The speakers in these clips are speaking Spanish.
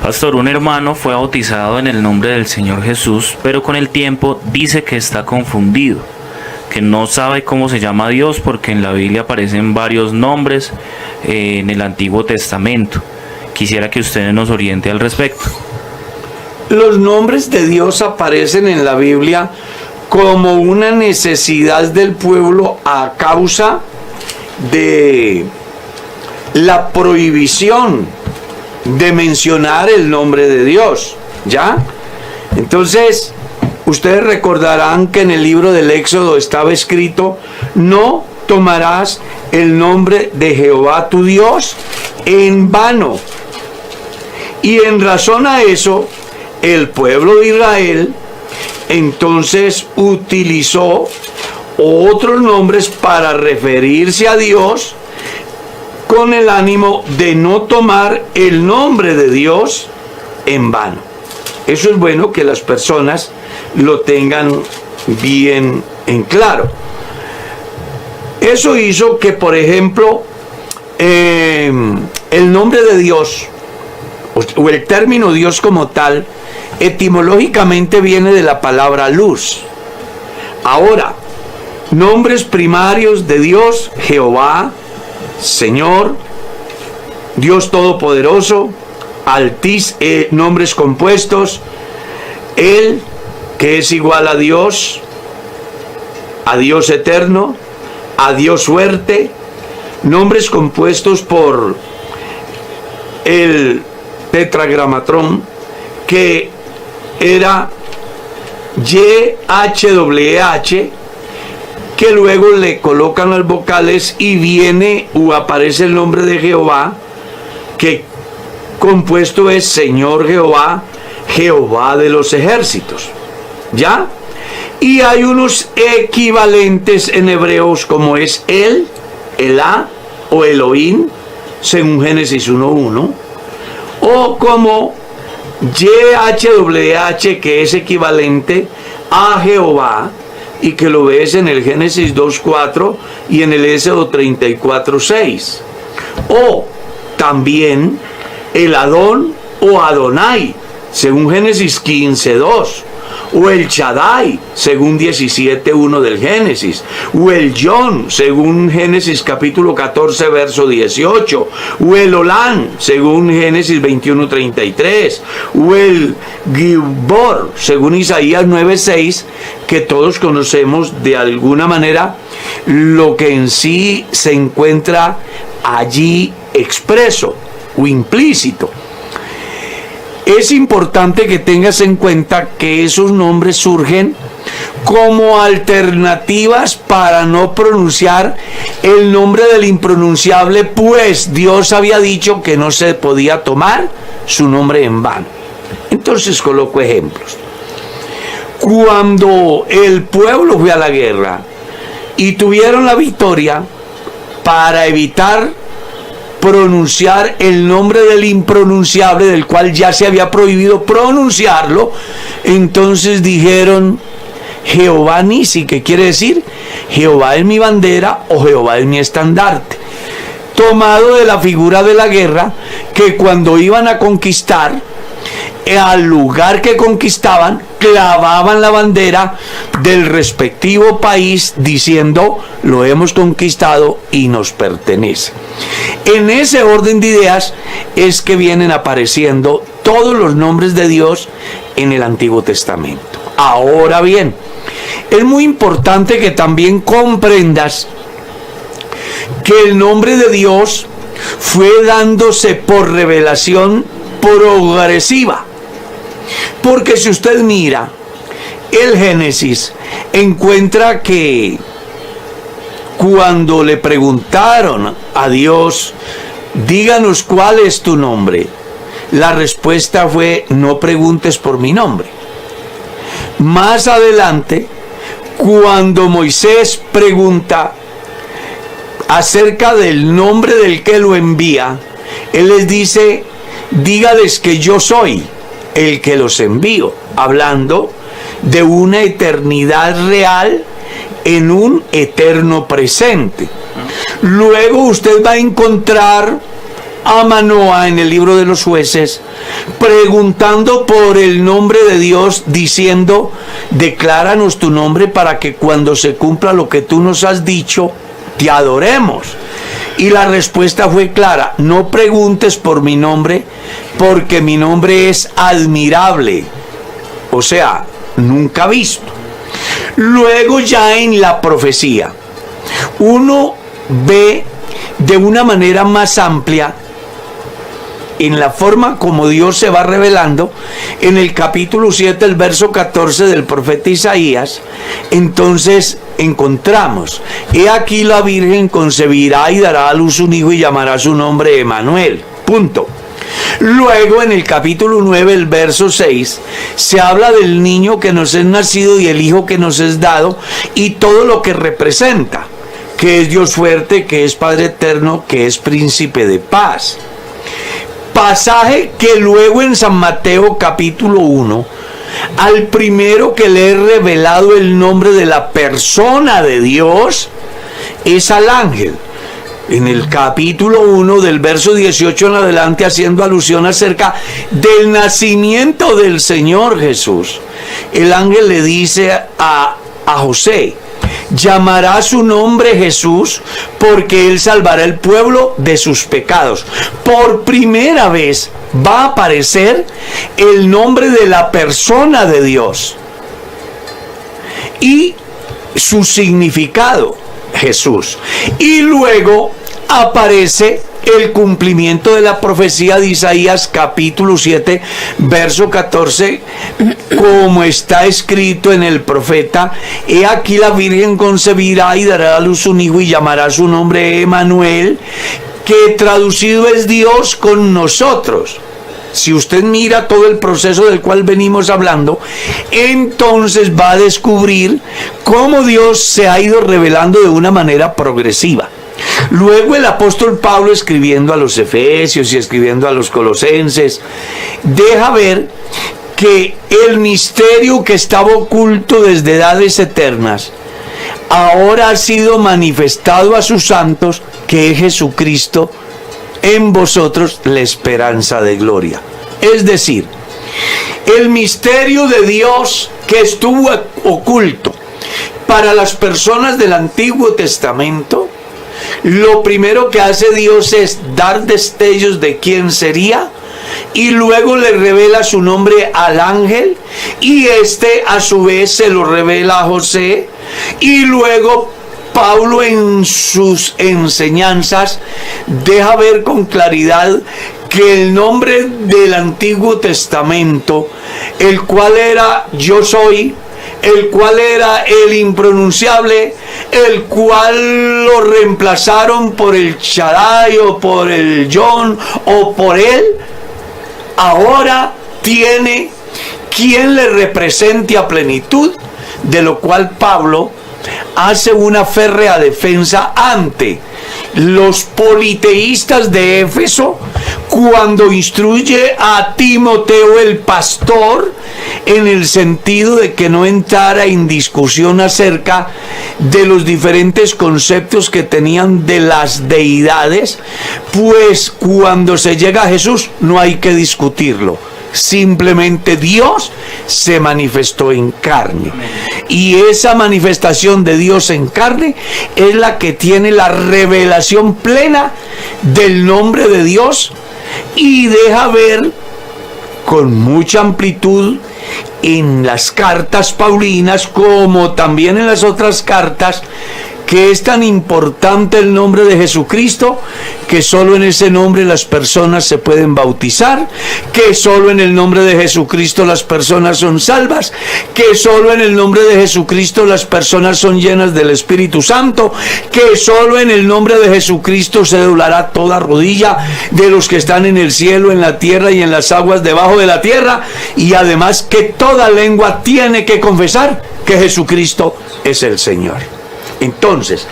Pastor, un hermano fue bautizado en el nombre del Señor Jesús, pero con el tiempo dice que está confundido, que no sabe cómo se llama Dios porque en la Biblia aparecen varios nombres en el Antiguo Testamento. Quisiera que usted nos oriente al respecto. Los nombres de Dios aparecen en la Biblia como una necesidad del pueblo a causa de la prohibición de mencionar el nombre de Dios, ¿ya? Entonces, ustedes recordarán que en el libro del Éxodo estaba escrito: no tomarás el nombre de Jehová tu Dios en vano. Y en razón a eso, el pueblo de Israel entonces utilizó otros nombres para referirse a Dios, con el ánimo de no tomar el nombre de Dios en vano. Eso es bueno que las personas lo tengan bien en claro. Eso hizo que, por ejemplo, el nombre de Dios, o el término Dios como tal, etimológicamente viene de la palabra luz. Ahora, nombres primarios de Dios: Jehová, Señor, Dios Todopoderoso, nombres compuestos: Él, que es igual a Dios eterno, a Dios fuerte, nombres compuestos por el tetragramatrón, que era YHWH, que luego le colocan las vocales y viene o aparece el nombre de Jehová, que compuesto es Señor Jehová, Jehová de los ejércitos, ¿ya? Y hay unos equivalentes en hebreos como es El, Elá o Elohim, según Génesis 1:1, o como YHWH, que es equivalente a Jehová, y que lo ves en el Génesis 2:4 y en el Éxodo 34:6. O también el Adón o Adonai, según Génesis 15:2. O el Shaddai, según 17:1 del Génesis. O el Yon, según Génesis capítulo 14, verso 18. O el Olán, según Génesis 21:33. O el Gibor, según Isaías 9:6, que todos conocemos de alguna manera lo que en sí se encuentra allí expreso o implícito. Es importante que tengas en cuenta que esos nombres surgen como alternativas para no pronunciar el nombre del impronunciable, pues Dios había dicho que no se podía tomar su nombre en vano. Entonces coloco ejemplos. Cuando el pueblo fue a la guerra y tuvieron la victoria, para evitar pronunciar el nombre del impronunciable, del cual ya se había prohibido pronunciarlo, entonces dijeron Jehová Nisi, que quiere decir Jehová es mi bandera o Jehová es mi estandarte, tomado de la figura de la guerra, que cuando iban a conquistar, al lugar que conquistaban, clavaban la bandera del respectivo país diciendo: lo hemos conquistado y nos pertenece. En ese orden de ideas es que vienen apareciendo todos los nombres de Dios en el Antiguo Testamento. Ahora bien, es muy importante que también comprendas que el nombre de Dios fue dándose por revelación progresiva. Porque si usted mira el Génesis, encuentra que cuando le preguntaron a Dios: díganos cuál es tu nombre, la respuesta fue: no preguntes por mi nombre. Más adelante, cuando Moisés pregunta acerca del nombre del que lo envía, él les dice: dígales que yo soy el que los envío, hablando de una eternidad real en un eterno presente. Luego usted va a encontrar a Manoa en el libro de los Jueces, preguntando por el nombre de Dios, diciendo: decláranos tu nombre para que cuando se cumpla lo que tú nos has dicho, te adoremos. Y la respuesta fue clara: no preguntes por mi nombre, porque mi nombre es admirable, o sea, nunca visto. Luego, ya en la profecía, uno ve de una manera más amplia, en la forma como Dios se va revelando, en el capítulo 7, el verso 14 del profeta Isaías. Entonces encontramos: he aquí la Virgen concebirá y dará a luz un hijo y llamará su nombre Emmanuel. Punto. Luego, en el capítulo 9, el verso 6, se habla del niño que nos es nacido y el hijo que nos es dado, y todo lo que representa, que es Dios fuerte, que es Padre eterno, que es príncipe de paz. Pasaje que luego en San Mateo capítulo 1, al primero que le he revelado el nombre de la persona de Dios es al ángel. En el capítulo 1 del verso 18 en adelante, haciendo alusión acerca del nacimiento del Señor Jesús, el ángel le dice a José: llamará su nombre Jesús, porque él salvará el pueblo de sus pecados. Por primera vez va a aparecer el nombre de la persona de Dios y su significado, Jesús. Y luego aparece el cumplimiento de la profecía de Isaías capítulo 7, verso 14, como está escrito en el profeta: he aquí la Virgen concebirá y dará a luz un hijo y llamará su nombre Emmanuel, que traducido es Dios con nosotros. Si usted mira todo el proceso del cual venimos hablando, entonces va a descubrir cómo Dios se ha ido revelando de una manera progresiva. Luego el apóstol Pablo, escribiendo a los Efesios y escribiendo a los Colosenses, deja ver que el misterio que estaba oculto desde edades eternas ahora ha sido manifestado a sus santos, que es Jesucristo en vosotros, la esperanza de gloria. Es decir, el misterio de Dios que estuvo oculto para las personas del Antiguo Testamento, lo primero que hace Dios es dar destellos de quién sería, y luego le revela su nombre al ángel, y este a su vez se lo revela a José, y luego Pablo en sus enseñanzas deja ver con claridad que el nombre del Antiguo Testamento, el cual era yo soy, el cual era el impronunciable, el cual lo reemplazaron por el Shaddai o por el John o por él, ahora tiene quien le represente a plenitud, de lo cual Pablo hace una férrea defensa ante los politeístas de Éfeso, cuando instruye a Timoteo el pastor, en el sentido de que no entrara en discusión acerca de los diferentes conceptos que tenían de las deidades, pues cuando se llega a Jesús no hay que discutirlo. Simplemente Dios se manifestó en carne, y esa manifestación de Dios en carne es la que tiene la revelación plena del nombre de Dios, y deja ver con mucha amplitud en las cartas paulinas, como también en las otras cartas, que es tan importante el nombre de Jesucristo, que solo en ese nombre las personas se pueden bautizar, que solo en el nombre de Jesucristo las personas son salvas, que solo en el nombre de Jesucristo las personas son llenas del Espíritu Santo, que solo en el nombre de Jesucristo se doblará toda rodilla de los que están en el cielo, en la tierra y en las aguas debajo de la tierra, y además que toda lengua tiene que confesar que Jesucristo es el Señor. Entonces,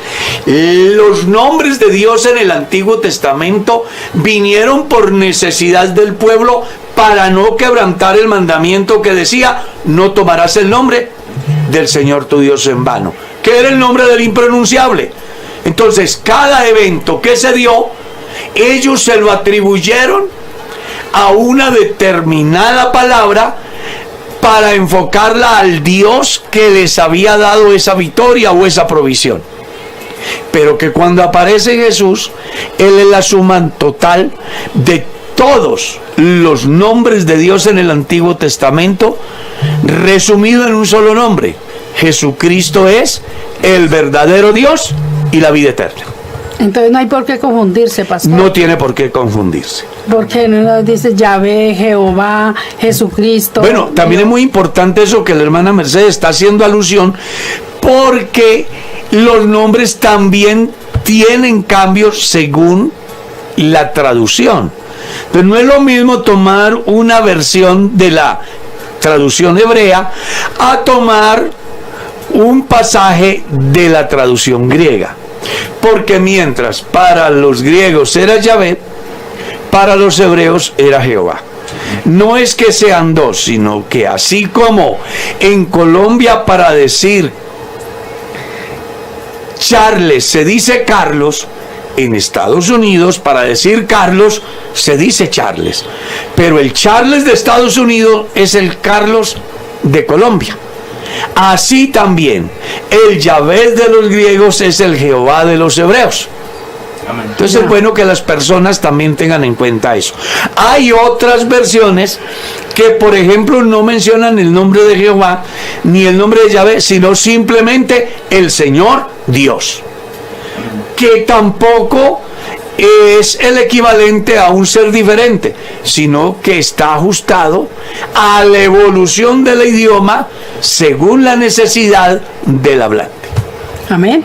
los nombres de Dios en el Antiguo Testamento vinieron por necesidad del pueblo, para no quebrantar el mandamiento que decía: no tomarás el nombre del Señor tu Dios en vano, que era el nombre del impronunciable. Entonces, cada evento que se dio Ellos se lo atribuyeron a una determinada palabra para enfocarla al Dios que les había dado esa victoria o esa provisión. Pero que cuando aparece Jesús, Él es la suma total de todos los nombres de Dios en el Antiguo Testamento, resumido en un solo nombre. Jesucristo es el verdadero Dios y la vida eterna. Entonces no hay por qué confundirse, pastor. No tiene por qué confundirse. Porque no dice Yahvé, Jehová, Jesucristo. Bueno, también es muy importante eso que la hermana Mercedes está haciendo alusión, porque los nombres también tienen cambios según la traducción. Pero no es lo mismo tomar una versión de la traducción hebrea a tomar un pasaje de la traducción griega. Porque mientras para los griegos era Yahvé, para los hebreos era Jehová. No es que sean dos, sino que así como en Colombia para decir Charles se dice Carlos, en Estados Unidos para decir Carlos se dice Charles. Pero el Charles de Estados Unidos es el Carlos de Colombia. Así también, el Yahvé de los griegos es el Jehová de los hebreos. Entonces es bueno que las personas también tengan en cuenta eso. Hay otras versiones que, por ejemplo, no mencionan el nombre de Jehová ni el nombre de Yahvé, sino simplemente el Señor Dios, que tampoco es el equivalente a un ser diferente, sino que está ajustado a la evolución del idioma según la necesidad del hablante. Amén.